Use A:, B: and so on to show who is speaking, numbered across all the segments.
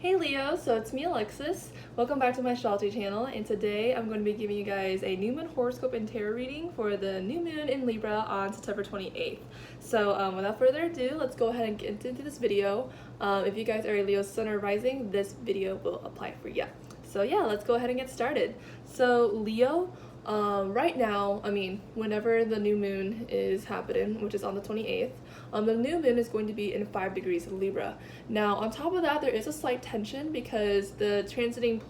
A: Hey Leo, so it's me Alexis. Welcome back to my astrology channel, and today I'm going to be giving you guys a new moon horoscope and tarot reading for the new moon in Libra on September 28th. So without further ado, let's go ahead and get into this video. If you guys are a Leo sun or rising, this video will apply for you. So yeah, let's go ahead and get started. So Leo, right now, whenever the new moon is happening, which is on the 28th, the new moon is going to be in 5 degrees of Libra. Now, on top of that, there is a slight tension because the transiting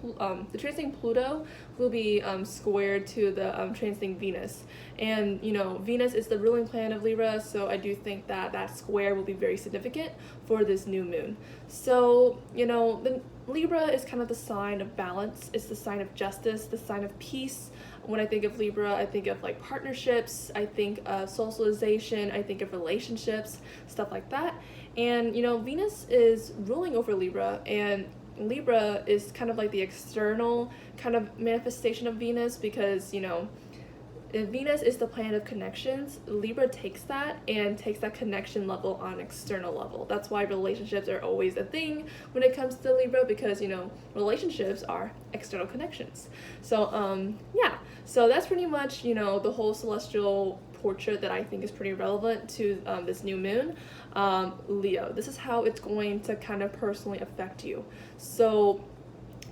A: Pluto will be squared to the transiting Venus. And, Venus is the ruling planet of Libra, so I do think that that square will be very significant for this new moon. So, the Libra is kind of the sign of balance. It's the sign of justice, the sign of peace. When I think of Libra, I think of like partnerships, I think of socialization, I think of relationships, stuff like that. And Venus is ruling over Libra, and Libra is kind of like the external kind of manifestation of Venus because if Venus is the planet of connections, Libra takes that and takes that connection level on an external level. That's why relationships are always a thing when it comes to Libra because, relationships are external connections. So, yeah. So that's pretty much, the whole celestial portrait that I think is pretty relevant to this new moon. Leo, this is how it's going to kind of personally affect you. So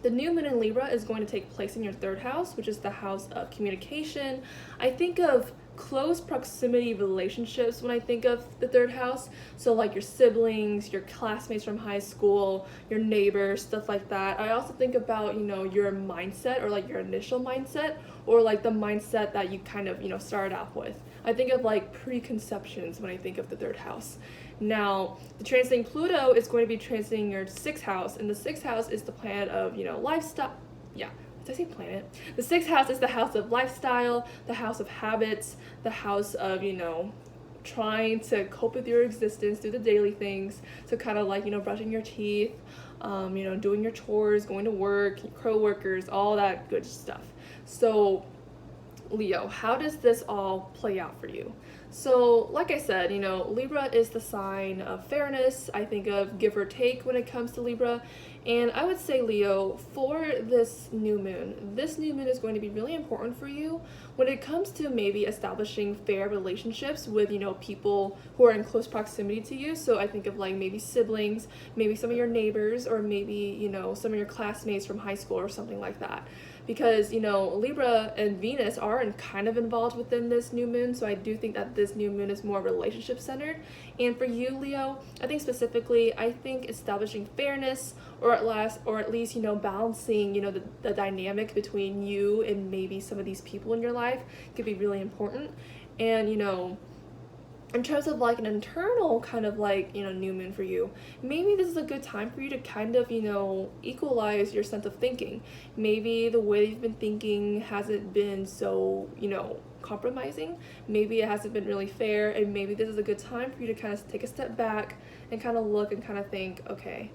A: the new moon in Libra is going to take place in your 3rd house, which is the house of communication. I think of close proximity relationships when I think of the 3rd house. So like your siblings, your classmates from high school, your neighbors, stuff like that. I also think about, your mindset or like your initial mindset or like the mindset that you kind of, started off with. I think of like preconceptions when I think of the 3rd house. Now, the transiting Pluto is going to be transiting your 6th house, and the 6th house is the planet of, lifestyle. Yeah, did I say planet? The 6th house is the house of lifestyle, the house of habits, the house of, trying to cope with your existence, do the daily things, so kind of like, brushing your teeth, doing your chores, going to work, co-workers, all that good stuff. So, Leo, how does this all play out for you? So, like I said, Libra is the sign of fairness. I think of give or take when it comes to Libra. And I would say, Leo, for this new moon is going to be really important for you when it comes to maybe establishing fair relationships with, people who are in close proximity to you. So I think of like maybe siblings, maybe some of your neighbors, or maybe, some of your classmates from high school or something like that. Because, Libra and Venus are kind of involved within this new moon, so I do think that this new moon is more relationship centered. And for you, Leo, I think specifically, I think establishing fairness or at least, balancing, the dynamic between you and maybe some of these people in your life could be really important. And, in terms of like an internal kind of like, new moon for you, maybe this is a good time for you to kind of, equalize your sense of thinking. Maybe the way you've been thinking hasn't been so, compromising. Maybe it hasn't been really fair, and maybe this is a good time for you to kind of take a step back and kind of look and kind of think, okay,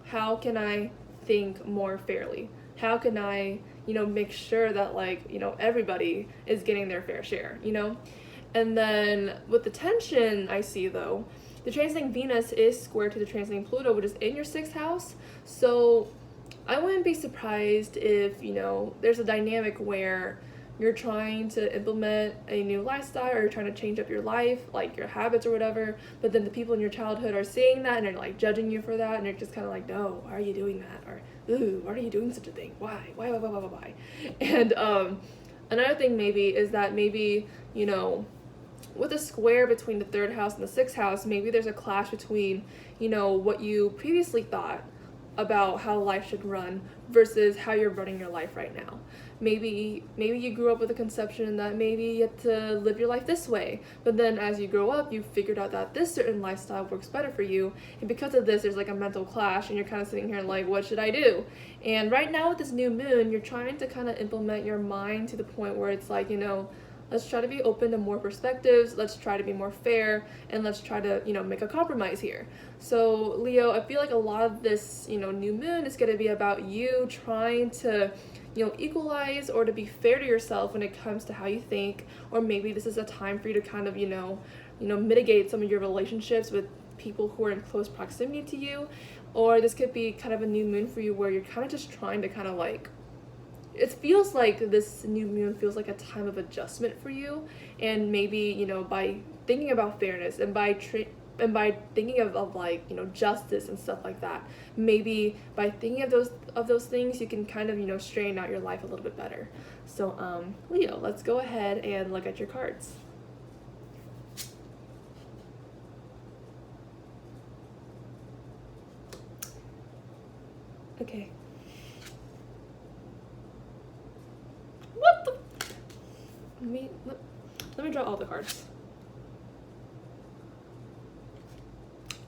A: how can I think more fairly? How can I, make sure that like, everybody is getting their fair share, And then with the tension I see though, the transiting Venus is square to the transiting Pluto, which is in your 6th house. So I wouldn't be surprised if, there's a dynamic where you're trying to implement a new lifestyle or you're trying to change up your life, like your habits or whatever, but then the people in your childhood are seeing that and they're like judging you for that, and you're just kind of like, no, why are you doing that? Or, ooh, why are you doing such a thing? Why? And another thing maybe is that maybe, with a square between the 3rd house and the 6th house, maybe there's a clash between, what you previously thought about how life should run versus how you're running your life right now. Maybe you grew up with a conception that maybe you have to live your life this way, but then as you grow up, you figured out that this certain lifestyle works better for you, and because of this, there's like a mental clash, and you're kind of sitting here like, what should I do? And right now with this new moon, you're trying to kind of implement your mind to the point where it's like, let's try to be open to more perspectives, let's try to be more fair, and let's try to, make a compromise here. So, Leo, I feel like a lot of this, new moon is going to be about you trying to, equalize or to be fair to yourself when it comes to how you think, or maybe this is a time for you to kind of, mitigate some of your relationships with people who are in close proximity to you, or this could be kind of a new moon for you where you're kind of just trying to kind of like, it feels like this new moon feels like a time of adjustment for you, and maybe, you know, by thinking about fairness and by thinking of like, you know, justice and stuff like that, maybe by thinking of those things, you can kind of, you know, straighten out your life a little bit better. So Leo, let's go ahead and look at your cards. Okay. What the? Let me draw all the cards.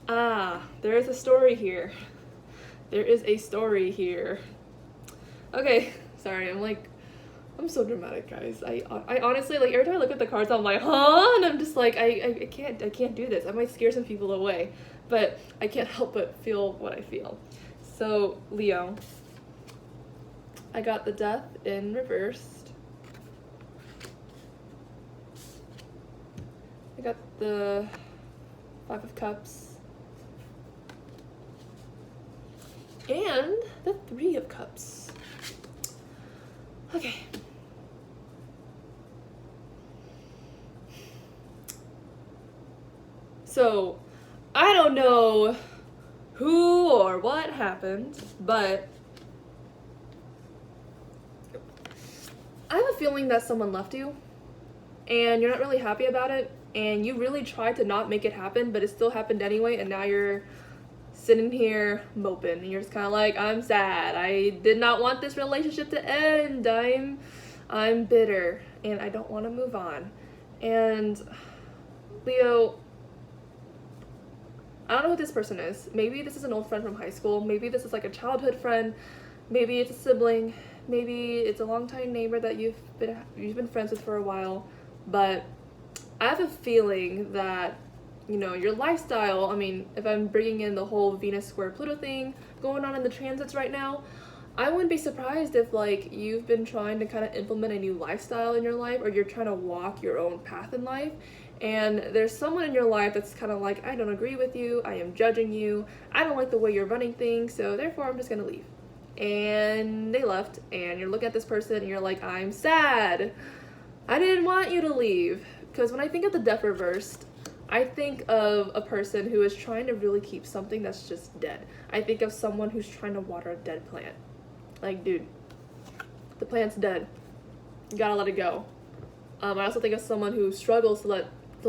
A: Ah, there is a story here. There is a story here. Okay, sorry, I'm so dramatic, guys. I honestly, like, every time I look at the cards, I'm like, huh? And I'm just like, I can't do this. I might scare some people away, but I can't help but feel what I feel. So, Leo, I got the Death in reversed. I got the Five of Cups. And the Three of Cups. Okay. So, I don't know who or what happened, but I have a feeling that someone left you, and you're not really happy about it, and you really tried to not make it happen, but it still happened anyway, and now you're sitting here moping, and you're just kind of like, I'm sad. I did not want this relationship to end. I'm bitter, and I don't want to move on. And Leo, I don't know who this person is. Maybe this is an old friend from high school. Maybe this is like a childhood friend. Maybe it's a sibling. Maybe it's a longtime neighbor that you've been friends with for a while. But I have a feeling that, you know, your lifestyle, I mean, if I'm bringing in the whole Venus square Pluto thing going on in the transits right now, I wouldn't be surprised if, like, you've been trying to kind of implement a new lifestyle in your life, or you're trying to walk your own path in life, and there's someone in your life that's kind of like, I don't agree with you, I am judging you, I don't like the way you're running things, so therefore I'm just gonna leave. And they left, and you're looking at this person and you're like, I'm sad. I didn't want you to leave. Because when I think of the Death reversed, I think of a person who is trying to really keep something that's just dead. I think of someone who's trying to water a dead plant. Like, dude, the plant's dead. You gotta let it go. I also think of someone who struggles to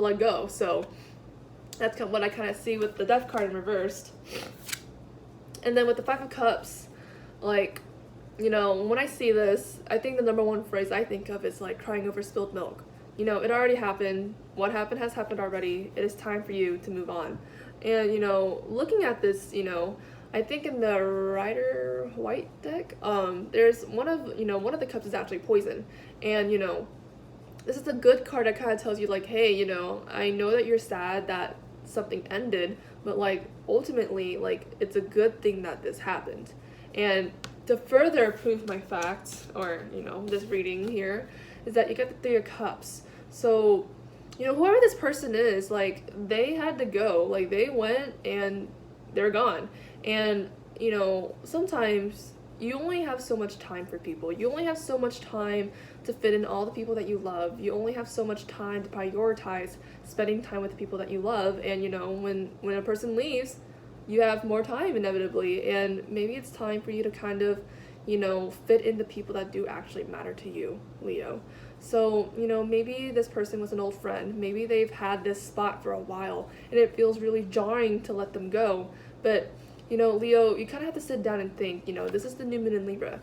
A: let go. So that's kind of what I kind of see with the Death card in reversed. And then with the Five of Cups, like, you know, when I see this, I think the number one phrase I think of is like crying over spilled milk. You know, it already happened. What happened has happened already. It is time for you to move on. And, you know, looking at this, you know, I think in the Rider White deck, there's one of the cups is actually poison. And, you know, this is a good card that kind of tells you, like, hey, you know, I know that you're sad that something ended, but, like, ultimately, like, it's a good thing that this happened. And to further prove my fact, or, you know, this reading here, is that you get the Three of Cups. So, you know, whoever this person is, like, they had to go. Like, they went and they're gone. And, you know, sometimes you only have so much time for people. You only have so much time to fit in all the people that you love. You only have so much time to prioritize spending time with the people that you love. And, you know, when a person leaves, you have more time inevitably. And maybe it's time for you to kind of, you know, fit in the people that do actually matter to you, Leo. So, you know, maybe this person was an old friend. Maybe they've had this spot for a while and it feels really jarring to let them go. But, you know, Leo, you kind of have to sit down and think, you know, this is the new moon in Libra.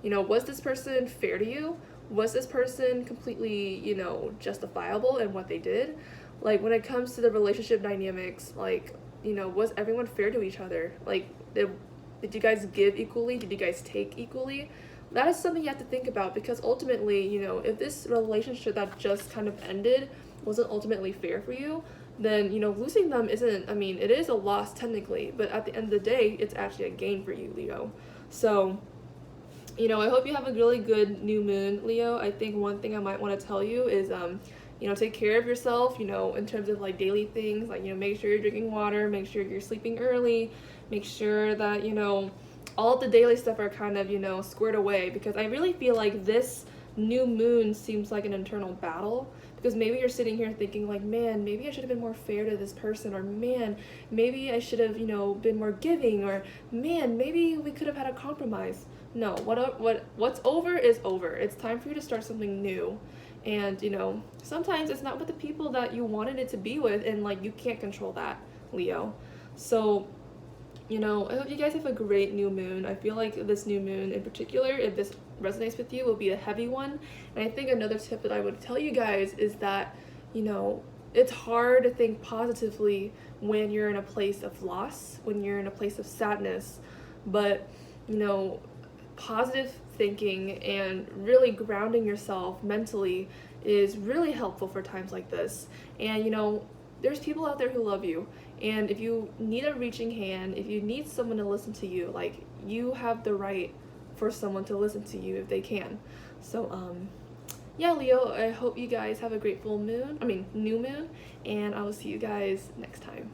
A: You know, was this person fair to you? Was this person completely, you know, justifiable in what they did? Like, when it comes to the relationship dynamics, like, you know, was everyone fair to each other? Like, did you guys give equally? Did you guys take equally? That is something you have to think about, because ultimately, you know, if this relationship that just kind of ended wasn't ultimately fair for you, then, you know, losing them isn't, I mean, it is a loss technically, but at the end of the day, it's actually a gain for you, Leo. So, you know, I hope you have a really good new moon, Leo. I think one thing I might want to tell you is, take care of yourself, in terms of like daily things, like, make sure you're drinking water, make sure you're sleeping early, make sure that, all of the daily stuff are kind of, squared away, because I really feel like this new moon seems like an internal battle, because maybe you're sitting here thinking like, man, maybe I should have been more fair to this person, or man, maybe I should have, been more giving, or man, maybe we could have had a compromise. No, what's over is over. It's time for you to start something new. And sometimes it's not with the people that you wanted it to be with, and like you can't control that, Leo. So I hope you guys have a great new moon. I feel like this new moon in particular, if this resonates with you, will be a heavy one. And I think another tip that I would tell you guys is that, it's hard to think positively when you're in a place of loss, when you're in a place of sadness. But, positive thinking and really grounding yourself mentally is really helpful for times like this. And, there's people out there who love you. And if you need a reaching hand, if you need someone to listen to you, like, you have the right for someone to listen to you if they can. So, yeah, Leo, I hope you guys have a great new moon, and I will see you guys next time.